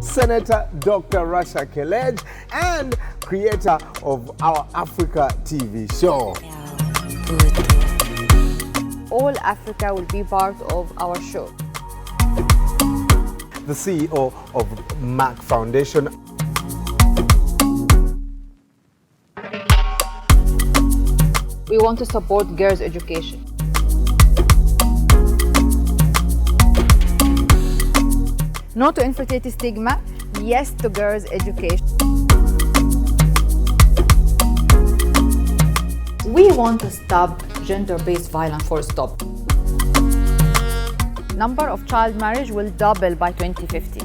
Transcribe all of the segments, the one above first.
Senator Dr. Rasha Kelej, and creator of our Africa TV show. All Africa will be part of our show. The CEO of Merck Foundation. We want to support girls' education. No to infertility stigma, yes to girls' education. We want to stop gender-based violence, full stop. Number of child marriage will double by 2050.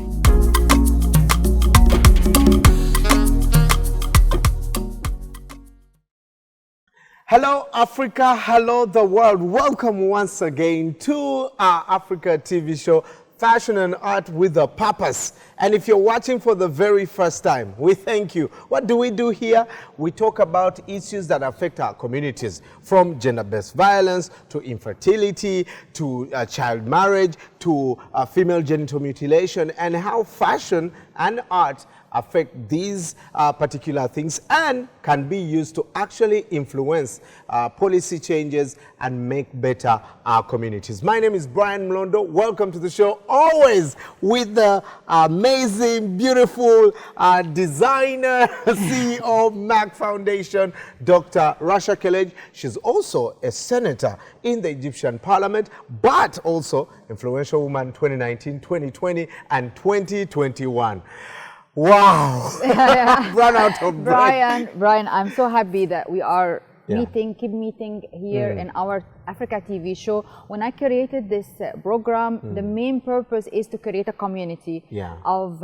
Hello Africa, hello the world. Welcome once again to our Africa TV show, Fashion and Art with a Purpose. And if you're watching for the very first time, we thank you. What do we do here? We talk about issues that affect our communities, from gender-based violence to infertility to child marriage to female genital mutilation, and how fashion and art affect these particular things and can be used to actually influence policy changes and make better our communities. My name is Brian MULONDO. Welcome to the show, always with the amazing, beautiful designer, CEO of Merck Foundation, Dr. Rasha Kelej. She's also a senator in the Egyptian parliament, but also influential woman 2019, 2020, and 2021. Wow. Run out of breath. Brian, I'm so happy that we are keep meeting here in our Africa TV show. When I created this program, the main purpose is to create a community of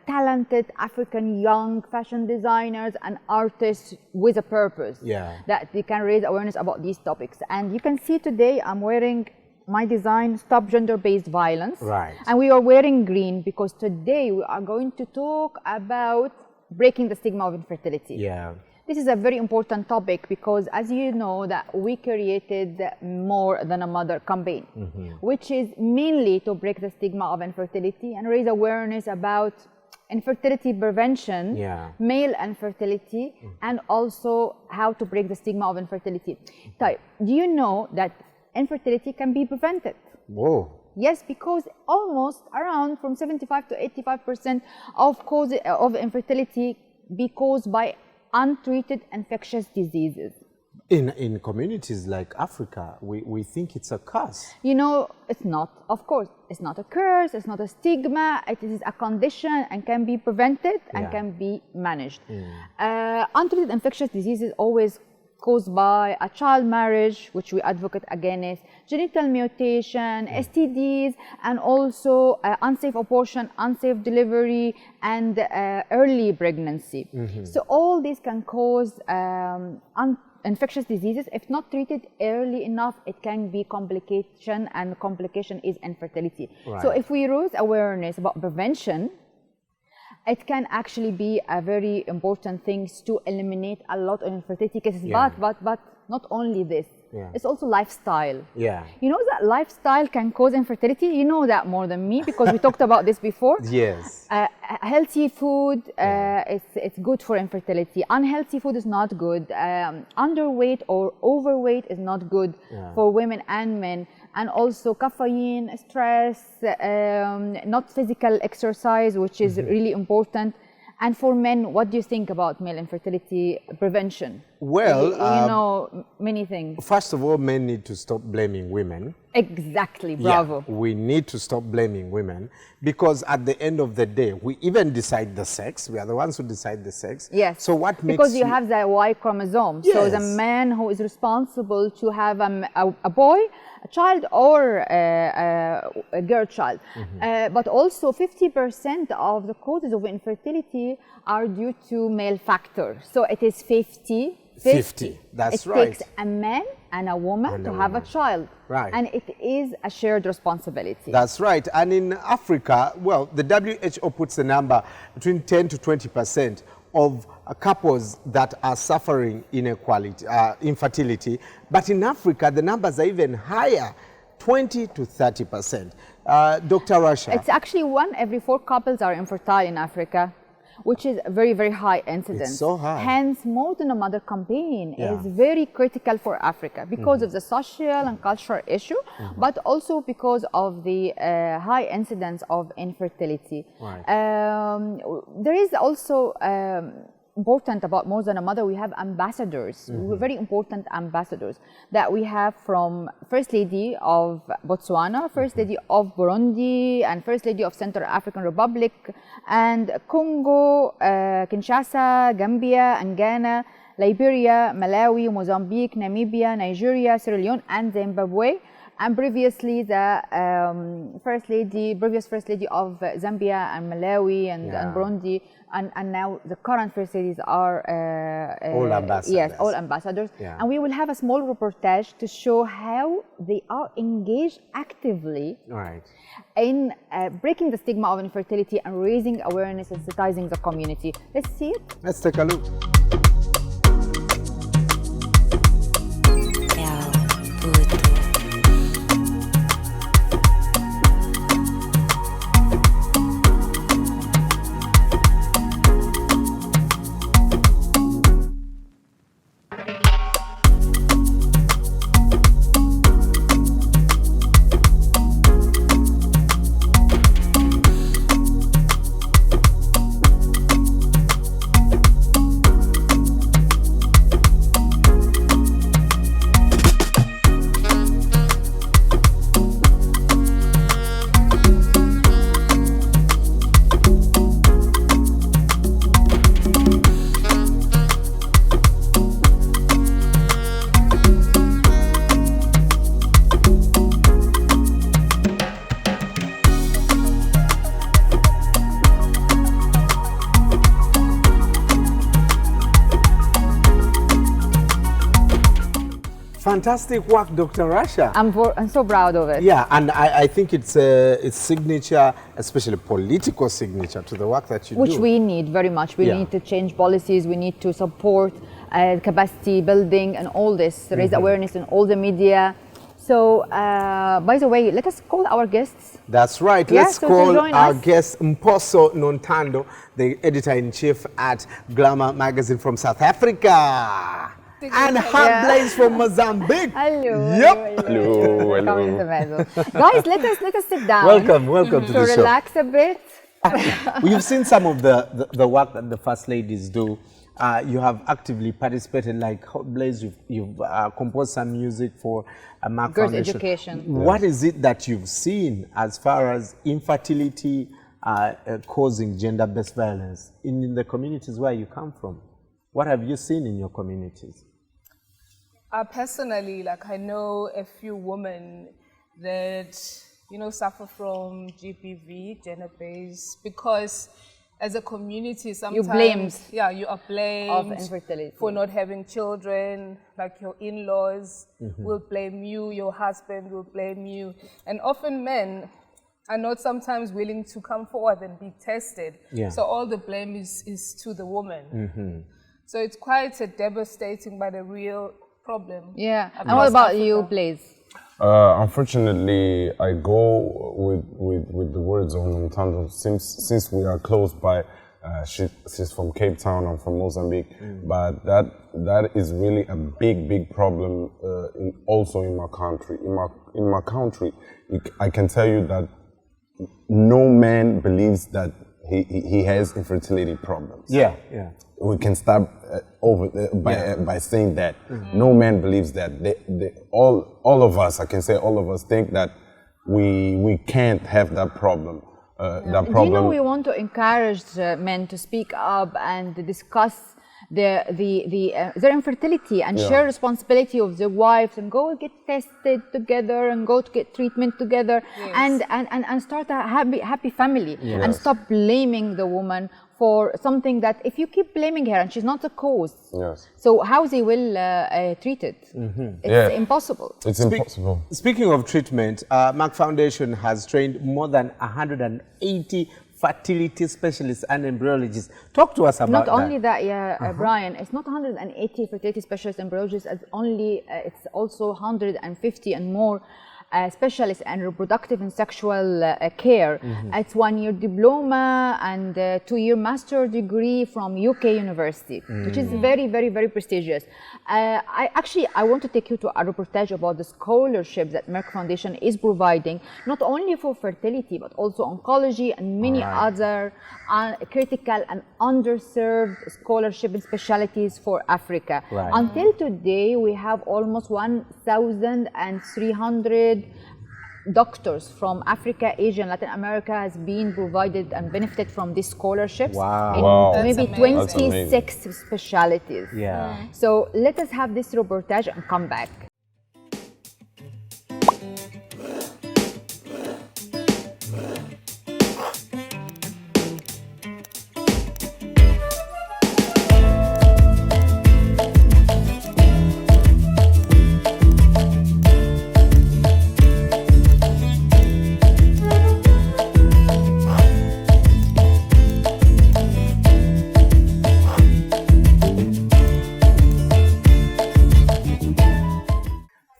talented African young fashion designers and artists with a purpose that they can raise awareness about these topics. And you can see today I'm wearing my design, Stop Gender-Based Violence. Right. And we are wearing green because today we are going to talk about breaking the stigma of infertility. Yeah. This is a very important topic because, as you know, that we created More Than a Mother campaign, which is mainly to break the stigma of infertility and raise awareness about infertility prevention, male infertility, and also how to break the stigma of infertility. So, do you know that infertility can be prevented? Whoa. Yes, because almost around from 75 to 85% of causes of infertility be caused by untreated infectious diseases. In communities like Africa, we think it's a curse. You know, it's not. Of course, it's not a curse, it's not a stigma, it is a condition and can be prevented and can be managed. Untreated infectious diseases always caused by a child marriage, which we advocate against, genital mutation, STDs, and also unsafe abortion, unsafe delivery, and early pregnancy. So all these can cause infectious diseases. If not treated early enough, it can be complication, and complication is infertility. Right. So if we raise awareness about prevention, it can actually be a very important thing to eliminate a lot of infertility cases. But not only this, it's also lifestyle. Yeah. You know that lifestyle can cause infertility? You know that more than me because we talked about this before. Yes. Healthy food, it's good for infertility. Unhealthy food is not good. Underweight or overweight is not good for women and men. And also caffeine, stress, not physical exercise, which is really important. And for men, what do you think about male infertility prevention? Well, you know, many things. First of all, men need to stop blaming women. Exactly, bravo. Yeah, we need to stop blaming women because at the end of the day, we even decide the sex. We are the ones who decide the sex. Yes. So what makes because you have the Y chromosome. Yes. So the man who is responsible to have a boy, a child, or a girl child. But also 50% of the causes of infertility are due to male factor. So it is 50. That's right. It takes a man and a woman to have a child. Right. And it is a shared responsibility. That's right. And in Africa, well, the WHO puts the number between 10 to 20% of couples that are suffering inequality, infertility. But in Africa, the numbers are even higher, 20 to 30%. Dr. Rasha? It's actually 1 every 4 couples are infertile in Africa, which is a very, very high incidence. It's so high. Hence, More Than a Mother campaign is very critical for Africa because of the social and cultural issue, but also because of the high incidence of infertility. Right. There is also important about More Than a Mother, we have ambassadors, very important ambassadors that we have from First Lady of Botswana, First Lady of Burundi, and First Lady of Central African Republic, and Congo, Kinshasa, Gambia, and Ghana, Liberia, Malawi, Mozambique, Namibia, Nigeria, Sierra Leone, and Zimbabwe. And previously, the previous First Lady of Zambia and Malawi and Burundi, and now the current First Ladies are all ambassadors. Yes, all ambassadors. Yeah. And we will have a small reportage to show how they are engaged actively in breaking the stigma of infertility and raising awareness and sensitizing the community. Let's see it. Let's take a look. Fantastic work, Dr. Rasha. I'm so proud of it. Yeah, and I think it's signature, especially political signature to the work that you do. Which we need very much. We need to change policies. We need to support capacity building and all this, raise awareness in all the media. So, by the way, let us call our guests. That's right. Let's call our guest, Mposo Nontando, the editor-in-chief at Glamour magazine from South Africa. And Hot Blaze from Mozambique. Hello. Yep. Hello. Guys, let us sit down. Welcome to the show. To relax a bit. We've seen some of the work that the First Ladies do. You have actively participated, like Hot Blaze. You've composed some music for Merck Girls' Foundation. education. What is it that you've seen as far as infertility causing gender-based violence in the communities where you come from? What have you seen in your communities? Personally, I know a few women that, suffer from GBV, gender-based, because as a community, sometimes you are blamed of infertility for not having children, like your in-laws will blame you, your husband will blame you. And often men are not sometimes willing to come forward and be tested. Yeah. So all the blame is to the woman. So it's quite a devastating but a real problem. Yeah. And what about you, Blaze? Unfortunately, I go with the words on Nontando since we are close by. She's from Cape Town, I'm from Mozambique, but that is really a big problem also in my country. In my country, I can tell you that no man believes that he has infertility problems. Yeah. We can start by saying that no man believes that. All of us, I can say all of us, think that we can't have that problem. That problem. We want to encourage men to speak up and discuss their infertility and share responsibility of their wives and go get tested together and go to get treatment together and start a happy family and stop blaming the woman for something that if you keep blaming her and she's not the cause, so how they will treat it? It's impossible. It's impossible. Speaking of treatment, Merck Foundation has trained more than 180 fertility specialists and embryologists. Talk to us about that. Not only that, Brian, it's not 180 fertility specialists and embryologists, it's also 150 and more specialist in reproductive and sexual care. It's 1-year diploma and 2-year master degree from UK University, which is very, very, very prestigious. I want to take you to a reportage about the scholarship that Merck Foundation is providing, not only for fertility, but also oncology and many other critical and underserved scholarship and specialties for Africa. Until today, we have almost 1,300 doctors from Africa, Asia, and Latin America has been provided and benefited from these scholarships in maybe 26 specialties. So let us have this reportage and come back.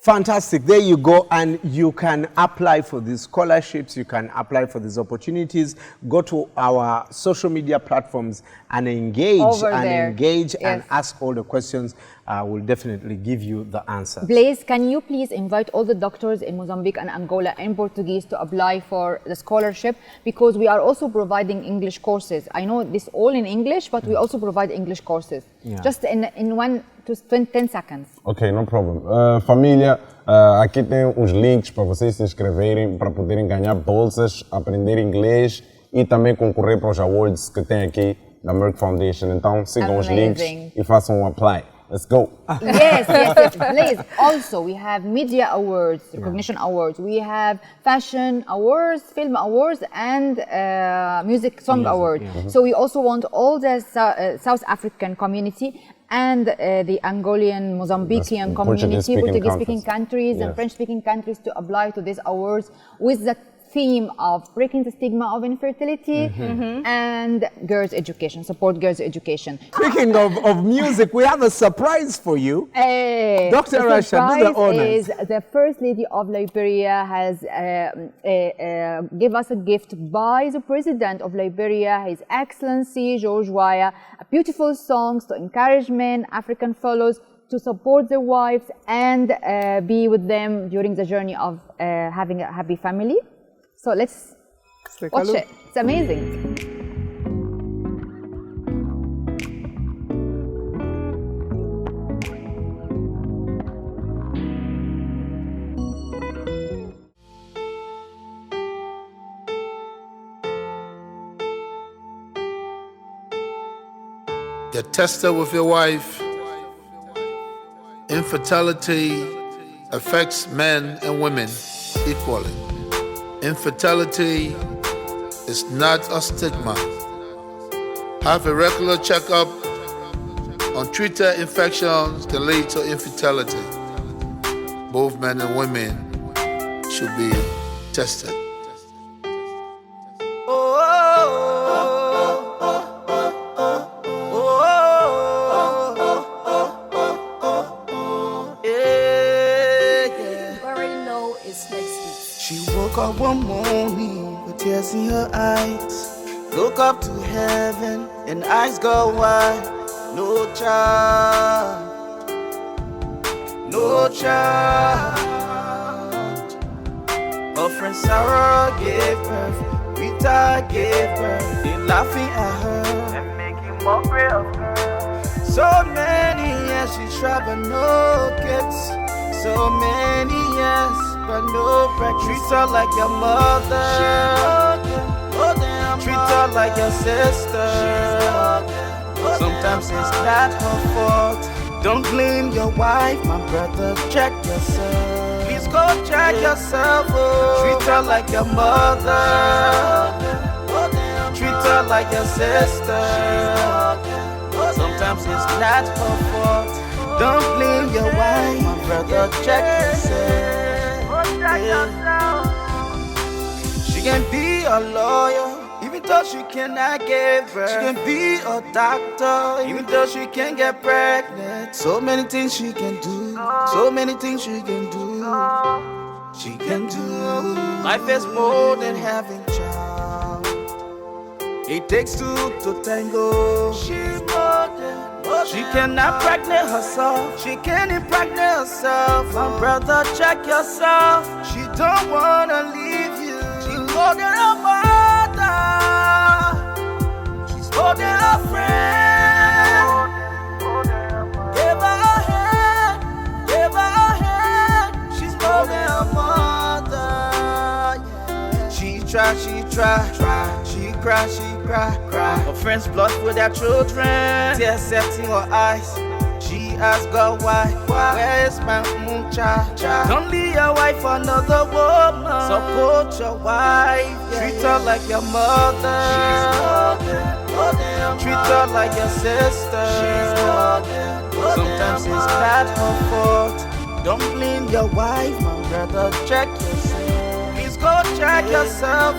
Fantastic. There you go. And you can apply for these scholarships. You can apply for these opportunities. Go to our social media platforms and engage and ask all the questions. We'll definitely give you the answers. Blaise, can you please invite all the doctors in Mozambique and Angola in Portuguese to apply for the scholarship, because we are also providing English courses. I know this all in English, but we also provide English courses. Just in 1 to 10 seconds. Ok, no problem. Família, aqui tem os links para vocês se inscreverem, para poderem ganhar bolsas, aprender inglês e também concorrer para os awards que tem aqui da Merck Foundation. Então sigam os links e façam um apply. Let's go. Yes. Please. Also, we have media awards, recognition awards. We have fashion awards, film awards, and music song awards. So we also want all the South African community and the Angolan, Mozambican community, Portuguese-speaking countries and French-speaking countries to apply to these awards with the theme of breaking the stigma of infertility and girls' education, support girls' education. Speaking of music, we have a surprise for you. Dr. Rasha, do the honors. The First Lady of Liberia has give us a gift by the President of Liberia, His Excellency George Weah, beautiful songs to encourage men, African fellows, to support their wives and be with them during the journey of having a happy family. So let's watch it. It's amazing. Get tested with your wife. Infertility affects men and women equally. Infertility is not a stigma. Have a regular checkup. Untreated infections can lead to infertility. Both men and women should be tested. Up one morning with tears in her eyes, look up to heaven and eyes go wide. No child, no child. Her friend Sarah gave birth, Rita gave birth. They laughing at her and making mockery of her. So many years she tried but no kids. So many years but no practice. Treat her like your mother. Treat her like your sister. Sometimes it's not her fault. Don't blame your wife, my brother. Check yourself. Please go check yourself. Treat her like your mother. Treat her like your sister. Sometimes it's not her fault. Don't blame your wife, my brother. Check yourself. She can be a lawyer, even though she cannot give birth. She can be a doctor, even though she can't get pregnant. So many things she can do, so many things she can do. she can do. Life is more than having child. It takes two to tango. She's more than. She cannot pregnant herself. She can't impregnate herself. My brother, check yourself. She don't wanna leave you. She's more than a mother. She's more than a friend. Give her a hand. Give her a hand. She's more than a mother. Yeah. She try. She cry. Her friends blush with their children. Tears set in her eyes. She asks God why? Where is my child? Don't leave your wife for another woman. Support your wife. Treat her like your mother. Treat her like your sister. Sometimes it's not her fault. Don't blame your wife, my brother. Check yourself. Please go check yourself.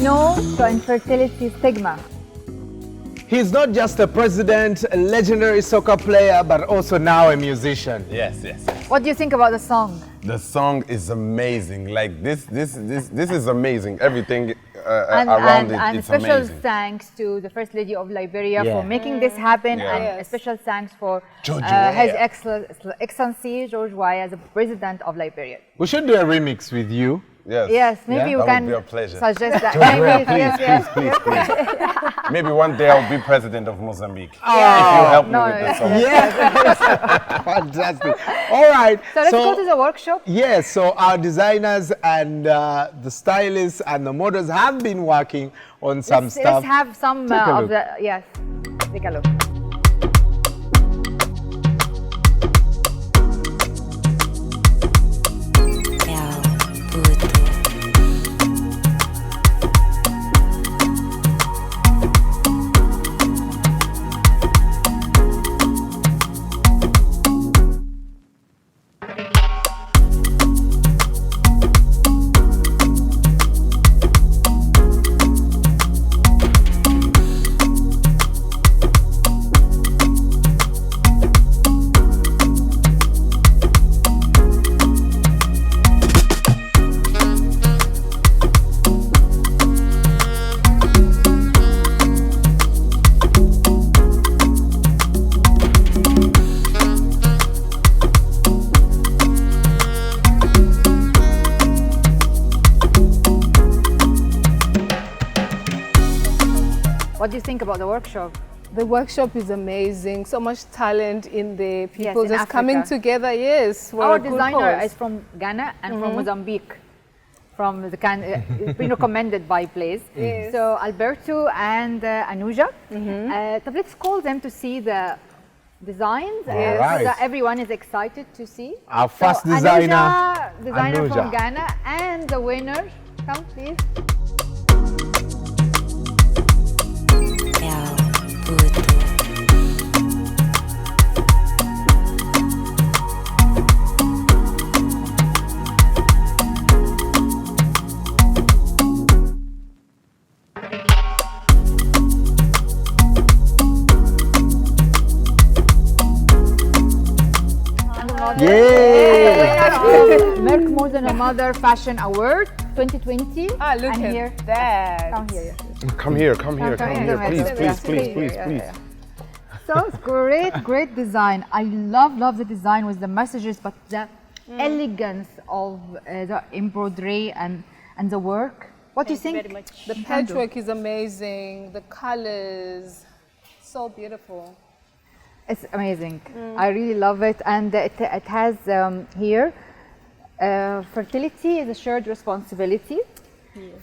No to infertility stigma. He's not just a president, a legendary soccer player, but also now a musician. Yes, yes. What do you think about the song? The song is amazing. Like this is amazing. Everything And around it, and it's special amazing. thanks to the First Lady of Liberia Yeah. for making this happen, Yeah. and Yes. a special thanks for George His Weah. Excellency George Weah as the President of Liberia. We should do a remix with you. Yes. Yes, maybe Yeah. we That can would be a pleasure. suggest that. George Weah, Maybe, please, yes, please, please, please. Maybe one day I'll be president of Mozambique. Yeah. If you help me No, with the yes, song. Yes. Fantastic. All right. So let's go to the workshop. Yes, so our designers and the stylists and the models have been working on some Let's stuff. have some Take a of look. the, yes, take a look. What do you think about the workshop? The workshop is amazing. So much talent in the people in just coming Africa. together. Yes, for Our a good designer cause. is from Ghana and from Mozambique, from the been recommended by place. Yes. So Alberto and Anuja. So let's call them to see the designs, All so right. that everyone is excited to see. Our first So, designer, Anuja, designer Anuja. from Ghana, and the winner. Come, please. Yay! Merck More Than a Mother Fashion Award 2020. Ah, look and at here. that. Come here. Come here, come here, Come come here, here. Please, come please, here. please, please, Yeah, please. yeah. So it's great design. I love the design with the messages, but the elegance of the embroidery and the work. What do you think? The patchwork is amazing. The colors, so beautiful. It's amazing. I really love it, and it has here fertility is a shared responsibility,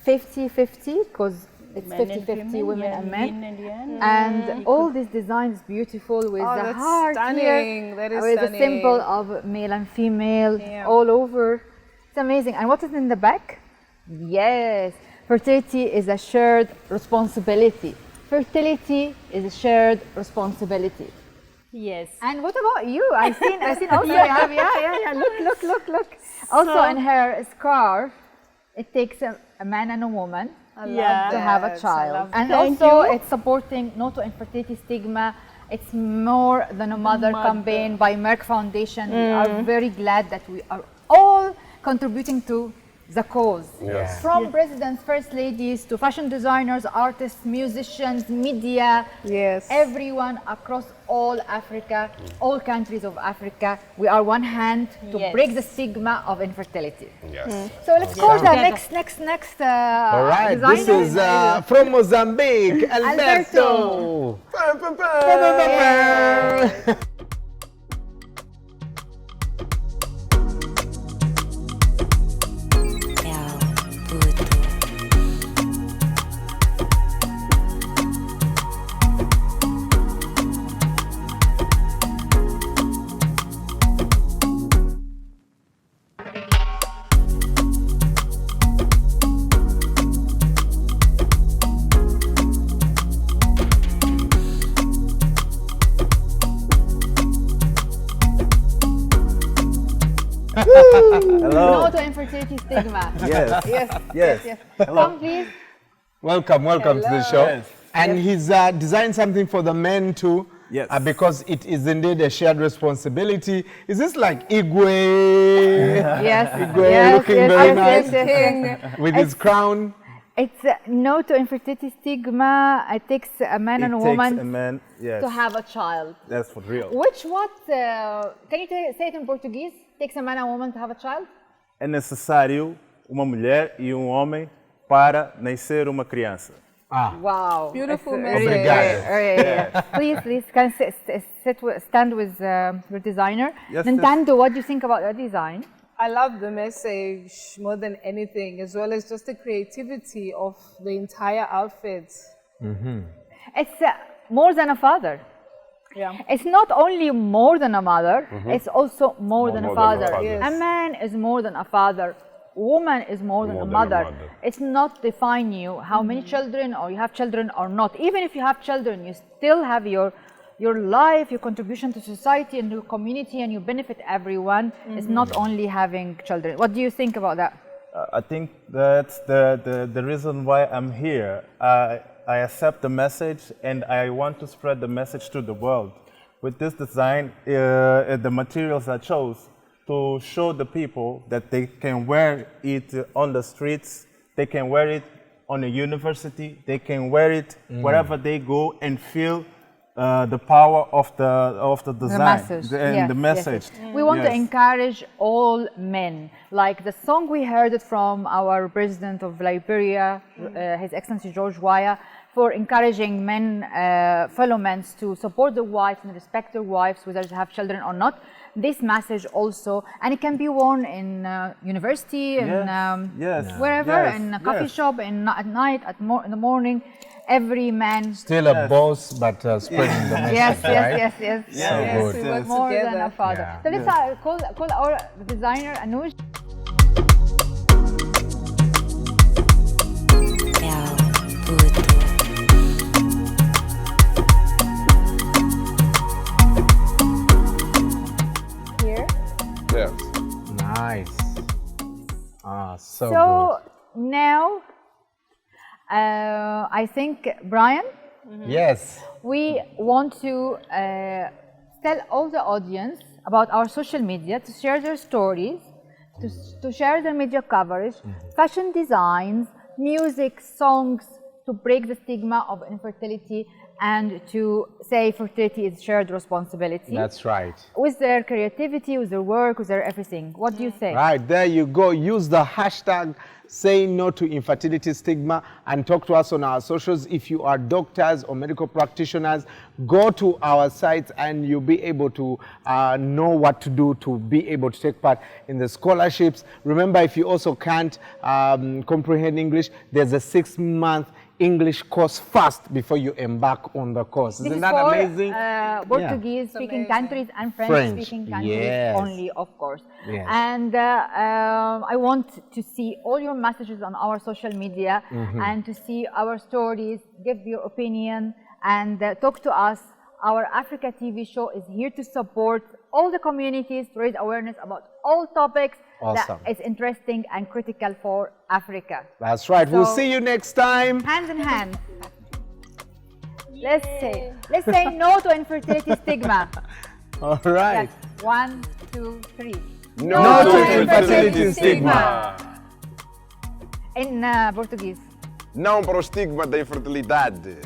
50-50, because it's 50-50 women and men. And all this design is beautiful with Oh, the that's heart stunning. here, That is with the stunning. symbol of male and female Yeah. all over. It's amazing. And what is in the back? Yes, fertility is a shared responsibility. fertility is a shared responsibility. Yes. And what about you? I seen also yeah. Look. Also in her scarf, it takes a man and a woman to have a child. And Thank also you. it's supporting No to Infertility Stigma. It's more than a mother campaign by Merck Foundation. We are very glad that we are all contributing to the cause. Yes. From presidents, first ladies, to fashion designers, artists, musicians, media, Yes. everyone across all Africa, all countries of Africa, we are one hand to break the stigma of infertility. Yes. So let's call the next All right, designer. this is from Mozambique, Alberto. No to Infertility Stigma. Yes. Come please. Welcome to the show. Yes. And he's designed something for the men too. Yes. Because it is indeed a shared responsibility. Is this like Igwe? Yes. Igwe looking very nice Yes. with his crown. It's No to Infertility Stigma. It takes a man and a It takes woman a man, to have a child. That's for real. Can you say it in Portuguese? Takes a man and a woman to have a child? É necessário uma mulher e um homem para nascer uma criança. Wow. Beautiful It's message. Obrigado. Please, can stand with your designer. Yes, Nintendo, what do you think about the design? I love the message more than anything, as well as just the creativity of the entire outfit. It's more than a father. Yeah. It's not only more than a mother, it's also more than a more than a father. father. Yes. A man is more than a father. Woman is more than a mother. It's not define you how many children or you have children or not. Even if you have children, you still have your life, your contribution to society and your community, and you benefit everyone. It's not only having children. What do you think about that? I think that's the reason why I'm here. I accept the message and I want to spread the message to the world. With this design, the materials I chose to show the people that they can wear it on the streets, they can wear it on a university, they can wear it wherever they go and feel the power of the design and the message. We want to encourage all men. Like the song we heard it from our president of Liberia, His Excellency George Weah, for encouraging men, fellow men, to support their wives and respect their wives, whether they have children or not. This message also, and it can be worn in university, wherever, in a coffee shop, at night, in the morning. Every man. Still a boss, but spreading the message, right? Yes. So good. We work More together. than a father. Yeah. So let's call our designer, Anuj. Here. Yes. Nice. So So now, I think, Brian, good. Yes. we want to tell all the audience about our social media to share their stories, to share their media coverage, fashion designs, music, songs, to break the stigma of infertility and to say fertility is shared responsibility. That's right. With their creativity, with their work, with their everything. What do you think? Right, there you go. Use the hashtag Say No to Infertility Stigma and talk to us on our socials. If you are doctors or medical practitioners, go to our sites and you'll be able to know what to do to be able to take part in the scholarships. Remember, if you also can't comprehend English, there's a 6-month English course first before you embark on the course. This Isn't is that for, amazing? Portuguese-speaking countries and French-speaking countries Yes. only, of course. Yes. And I want to see all your messages on our social media and to see our stories, give your opinion, and talk to us. Our Africa TV show is here to support all the communities, to raise awareness about all topics Awesome. that is interesting and critical for Africa. That's right. We'll So- see you next time. Hands in hand. Let's say no to infertility stigma. All right. Yes. 1, 2, 3. No to infertility stigma. In Portuguese. Não para o estigma da infertilidade.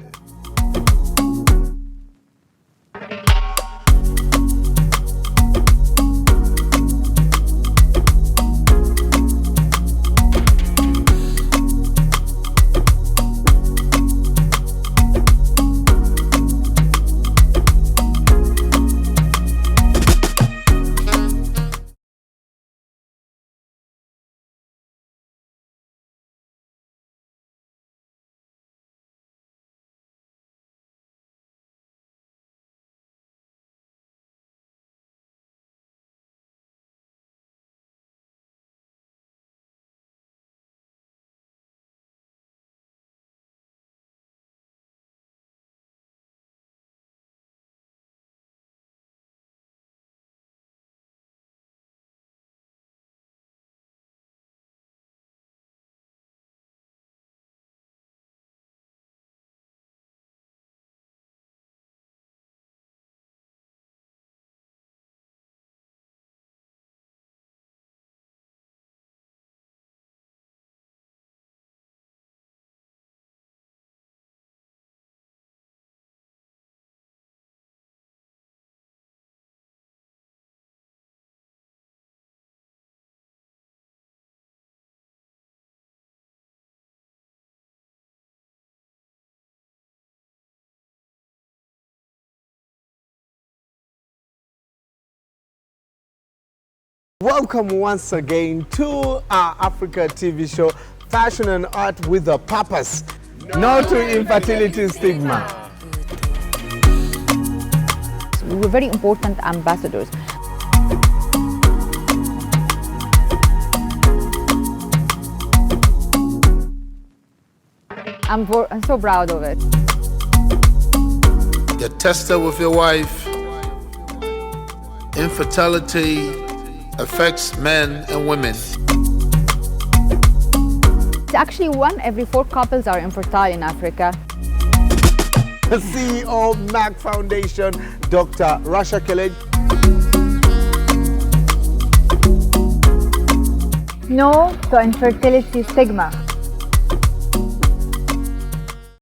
Welcome once again to our Africa TV show, Fashion and Art with a Purpose. No to infertility stigma. We were very important ambassadors. I'm so proud of it. Get tested with your wife. Infertility affects men and women. Actually, 1 every 4 couples are infertile in Africa. The CEO of Merck Foundation, Dr. Rasha Kelej. No to infertility stigma.